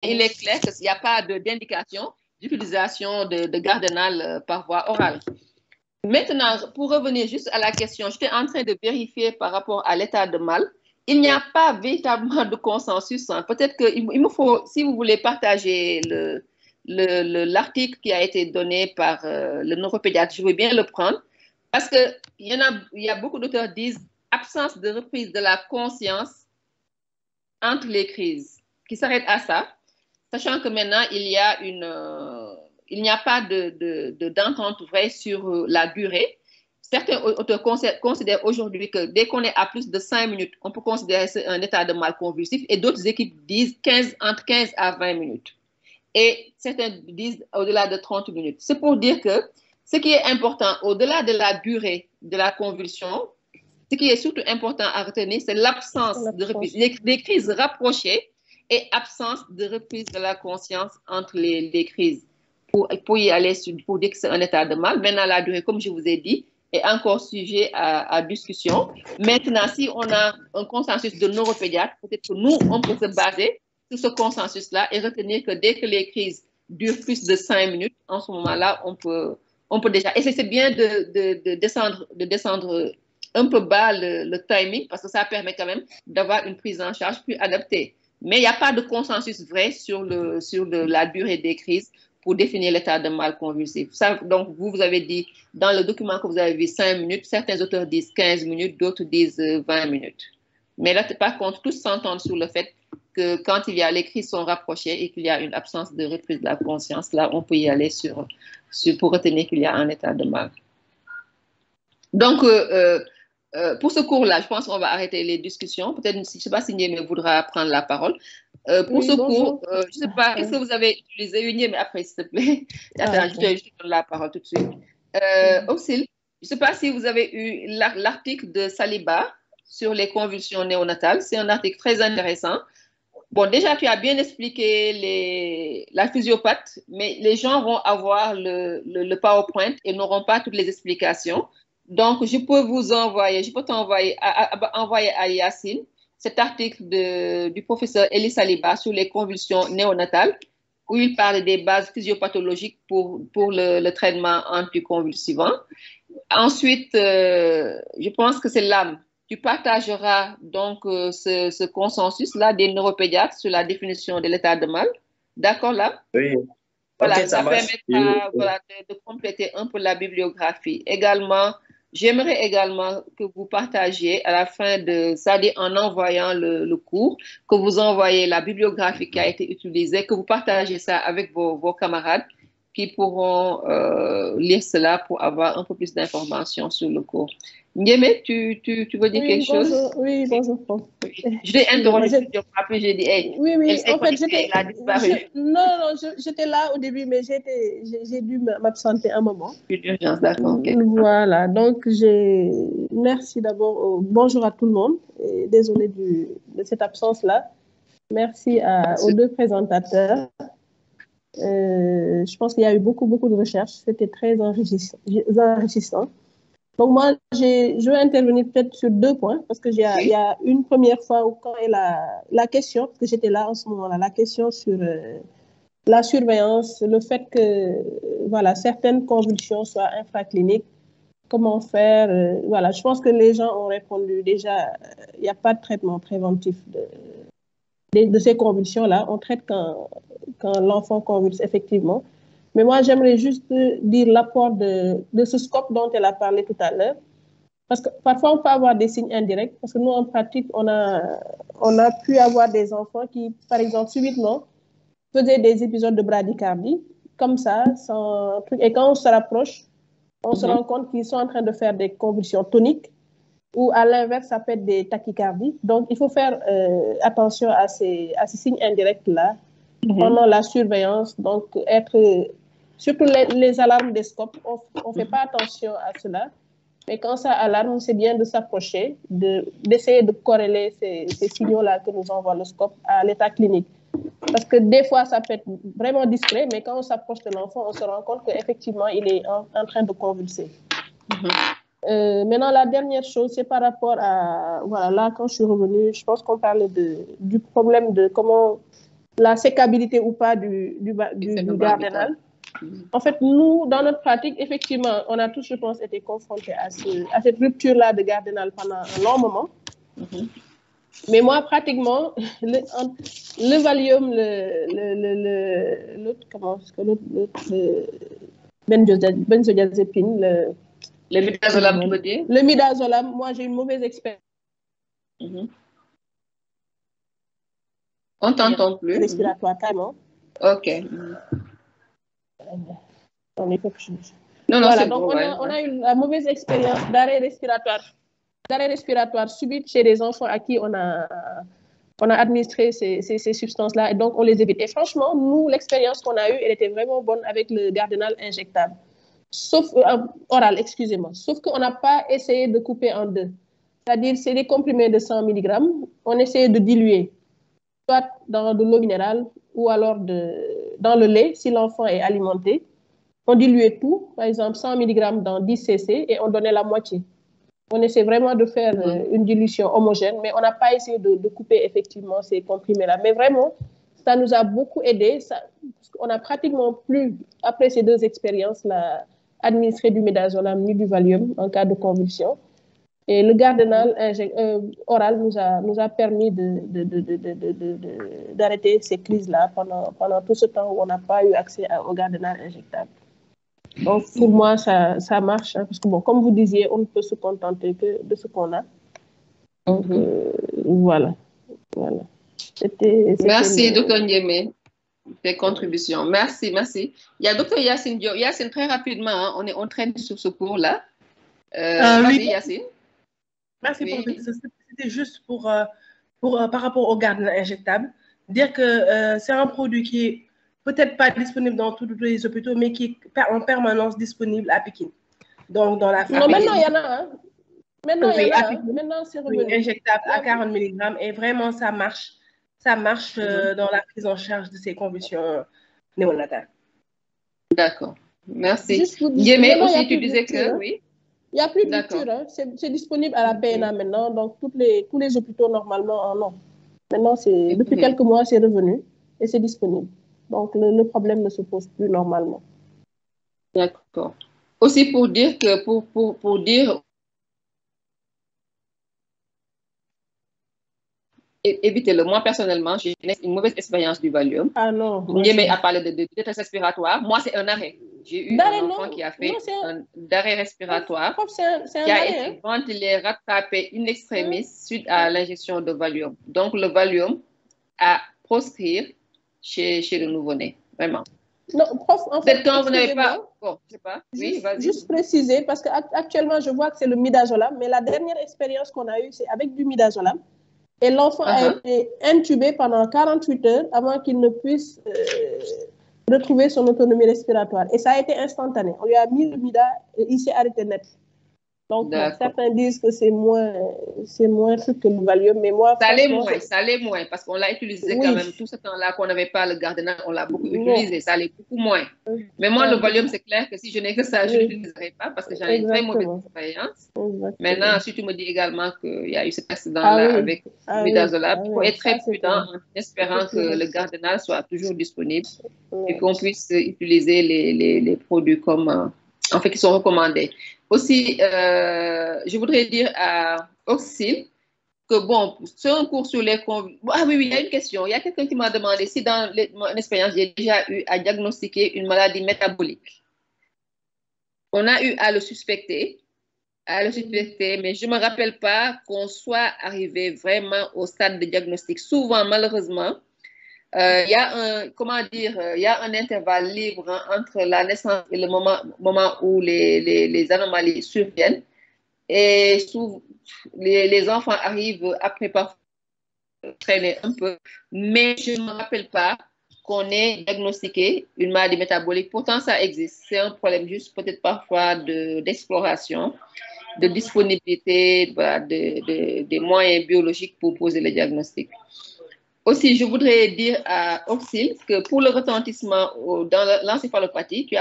il est clair qu'il n'y a pas d'indication d'utilisation de gardenal par voie orale. Maintenant, pour revenir juste à la question, j'étais en train de vérifier par rapport à l'état de mal. Il n'y a pas véritablement de consensus. Hein. Peut-être qu'il me faut, si vous voulez partager l'article qui a été donné par le neuropédiatre, je veux bien le prendre, parce qu'il y a beaucoup d'auteurs qui disent absence de reprise de la conscience entre les crises, qui s'arrête à ça, sachant que maintenant, il n'y a pas d'entente vraie sur la durée. Certains auteurs considèrent aujourd'hui que dès qu'on est à plus de 5 minutes, on peut considérer un état de mal convulsif, et d'autres équipes disent entre 15 à 20 minutes. Et certains disent au-delà de 30 minutes. C'est pour dire que ce qui est important, au-delà de la durée de la convulsion, ce qui est surtout important à retenir, c'est l'absence de reprise, les crises rapprochées et absence de reprise de la conscience entre les crises. Pour y aller, pour dire que c'est un état de mal. Maintenant, la durée, comme je vous ai dit, est encore sujet à discussion. Maintenant, si on a un consensus de neuropédiatre, peut-être que nous, on peut se baser sur ce consensus-là et retenir que dès que les crises durent plus de 5 minutes, en ce moment-là, on peut déjà... Et c'est bien de descendre un peu bas le timing, parce que ça permet quand même d'avoir une prise en charge plus adaptée. Mais il n'y a pas de consensus vrai sur la durée des crises pour définir l'état de mal convulsif. Ça, donc, vous avez dit, dans le document que vous avez vu, 5 minutes, certains auteurs disent 15 minutes, d'autres disent 20 minutes. Mais là, par contre, tous s'entendent sur le fait que quand les crises sont rapprochées et qu'il y a une absence de reprise de la conscience, là, on peut y aller pour retenir qu'il y a un état de mal. Donc, pour ce cours-là, je pense qu'on va arrêter les discussions. Peut-être, je ne sais pas si Niémé voudra prendre la parole. Pour ce cours, je ne sais pas, est-ce que vous avez utilisé Niémé après, s'il te plaît? Attends, je te donne la parole tout de suite. Auxil, je ne sais pas si vous avez eu l'article de Saliba sur les convulsions néonatales. C'est un article très intéressant. Bon, déjà, tu as bien expliqué la physiopathe, mais les gens vont avoir le PowerPoint et n'auront pas toutes les explications. Donc, je peux t'envoyer à Yacine cet article du professeur Elie Saliba sur les convulsions néonatales, où il parle des bases physiopathologiques pour le traitement anticonvulsivant. Ensuite, je pense que c'est l'âme. Tu partageras donc ce consensus-là des neuropédiatres sur la définition de l'état de mal. D'accord là? Oui. Voilà, Okay, ça permettra de compléter un peu la bibliographie. Également, j'aimerais également que vous partagiez à la fin c'est-à-dire en envoyant le cours, que vous envoyez la bibliographie qui a été utilisée, que vous partagez ça avec vos camarades qui pourront lire cela pour avoir un peu plus d'informations sur le cours. Niémé, tu veux dire quelque chose? Oui, bonjour. Je l'ai interrogé plusieurs fois, puis j'ai dit, hey, oui, en fait, elle a disparu. Non, j'étais là au début, mais j'ai dû m'absenter un moment. Une urgence, d'accord, ok. Voilà, donc merci d'abord, bonjour à tout le monde, et désolé de cette absence-là. Merci aux deux présentateurs. Je pense qu'il y a eu beaucoup de recherches, c'était très enrichissant. Donc moi, je vais intervenir peut-être sur 2 points, parce qu'il y a une première fois où quand la question, parce que j'étais là en ce moment-là, la question sur la surveillance, le fait que voilà, certaines convulsions soient infracliniques, comment faire, voilà, je pense que les gens ont répondu déjà, il n'y a pas de traitement préventif de ces convulsions-là, on traite quand l'enfant convulse effectivement. Mais moi, j'aimerais juste dire l'apport de ce scope dont elle a parlé tout à l'heure. Parce que parfois, on peut avoir des signes indirects. Parce que nous, en pratique, on a pu avoir des enfants qui, par exemple, subitement, faisaient des épisodes de bradycardie, comme ça, sans truc. Et quand on se rapproche, on se rend compte qu'ils sont en train de faire des convulsions toniques, ou à l'inverse, ça peut être des tachycardies. Donc, il faut faire attention à ces signes indirects-là pendant la surveillance. Donc, surtout les alarmes des scopes, on ne fait pas attention à cela. Mais quand ça alarme, c'est bien de s'approcher, d'essayer de corréler ces signaux-là que nous envoie le scope à l'état clinique. Parce que des fois, ça peut être vraiment discret, mais quand on s'approche de l'enfant, on se rend compte qu'effectivement, il est en train de convulser. Maintenant, la dernière chose, c'est par rapport à... Voilà, là, quand je suis revenue, je pense qu'on parlait du problème de comment la sécabilité ou pas du Gardénal. En fait, nous, dans notre pratique, effectivement, on a tous, je pense, été confrontés à cette rupture-là de Gardénal pendant un long moment. Mais moi, pratiquement, le Valium, l'autre, comment est-ce que l'autre, benzodiazépine, le midazolam, tu veux dire? Le midazolam, moi, j'ai une mauvaise expérience. On t'entend plus. Respiratoire, carrément. OK. On est pas plus. Non, voilà, donc bon, on a eu la mauvaise expérience d'arrêt respiratoire subite chez les enfants à qui on a administré ces substances-là, et donc on les évite. Et franchement, nous, l'expérience qu'on a eue, elle était vraiment bonne avec le Gardénal injectable. Sauf, oral, excusez-moi. Sauf qu'on n'a pas essayé de couper en deux. C'est-à-dire, c'est des comprimés de 100 mg. On essayait de diluer, soit dans de l'eau minérale ou alors dans le lait, si l'enfant est alimenté. On diluait tout, par exemple 100 mg dans 10 cc, et on donnait la moitié. On essaie vraiment de faire une dilution homogène, mais on n'a pas essayé de couper effectivement ces comprimés-là. Mais vraiment, ça nous a beaucoup aidé. On n'a pratiquement plus, après ces deux expériences-là, administré du midazolam ni du Valium en cas de convulsion. Et le Gardénal oral nous a permis d'arrêter ces crises-là pendant tout ce temps où on n'a pas eu accès au Gardénal injectable. Donc, pour moi, ça marche, hein, parce que, bon, comme vous disiez, on ne peut se contenter que de ce qu'on a. Donc, voilà. Merci, Dr Ndiémé, tes contributions. Merci. Il y a Dr Yacine Diop. Yacine, très rapidement, hein, on traîne sur ce cours-là. Vas-y, Yacine. Merci, professeur. C'était juste par rapport au Gardénal injectable, dire que c'est un produit qui est peut-être pas disponible dans tous les hôpitaux, mais qui est en permanence disponible à Pékin. Donc, dans la non, maintenant, il y en a. Hein. Maintenant, il y en a. Maintenant, c'est revenu. Oui, injectable à 40 mg. Et vraiment, ça marche. Ça marche dans la prise en charge de ces convulsions néonatales. D'accord. Merci. Ndiémé, aussi, tu disais que oui. Il n'y a plus de rupture. Hein. C'est disponible à la PNA maintenant. Donc, tous les hôpitaux, normalement, en ont. Maintenant, depuis quelques mois, c'est revenu et c'est disponible. Donc, le problème ne se pose plus normalement. D'accord. Aussi pour dire que, pour dire, évitez-le. Moi, personnellement, j'ai une mauvaise expérience du Valium. Ah non. Ndiémé a parlé de détresse respiratoire. Moi, c'est un arrêt. J'ai eu un enfant qui a fait un arrêt respiratoire, qui a été ventilé, rattrapé in extremis suite à l'injection de Valium. Donc, le Valium à proscrire chez le nouveau-né, vraiment. Non, prof, en fait, quand vous n'avez pas... Bon, je sais pas. Oui, vas-y. Juste préciser, parce qu'actuellement, je vois que c'est le midazolam, mais la dernière expérience qu'on a eue, c'est avec du midazolam. Et l'enfant a été intubé pendant 48 heures avant qu'il ne puisse retrouver son autonomie respiratoire. Et ça a été instantané. On lui a mis le mida et il s'est arrêté net. Donc, certains disent que c'est moins truc que le Valium, mais moi... Ça allait moins, parce qu'on l'a utilisé quand même tout ce temps-là qu'on n'avait pas le Gardénal, on l'a beaucoup utilisé, ça allait beaucoup moins. Mais moi, le Valium, c'est clair que si je n'ai que ça, je ne l'utiliserai pas, parce que j'en ai une très mauvaise expérience. Maintenant, si tu me dis également qu'il y a eu cet accident-là avec le midazolam, il faut être très prudent en espérant que le Gardénal soit toujours disponible et qu'on puisse utiliser les produits comme... en fait, qui sont recommandés. Aussi, je voudrais dire à Auxil que, bon, c'est un cours sur les... Ah oui, il y a une question. Il y a quelqu'un qui m'a demandé si dans mon expérience, j'ai déjà eu à diagnostiquer une maladie métabolique. On a eu à le suspecter, mais je ne me rappelle pas qu'on soit arrivé vraiment au stade de diagnostic. Souvent, malheureusement, il y a un intervalle libre entre la naissance et le moment où les anomalies surviennent. Et les enfants arrivent après parfois traîner un peu, mais je ne me rappelle pas qu'on ait diagnostiqué une maladie métabolique. Pourtant, ça existe. C'est un problème juste peut-être parfois d'exploration, de disponibilité, voilà, des moyens biologiques pour poser le diagnostic. Aussi, je voudrais dire à Auxil que pour le retentissement dans l'encéphalopathie, tu as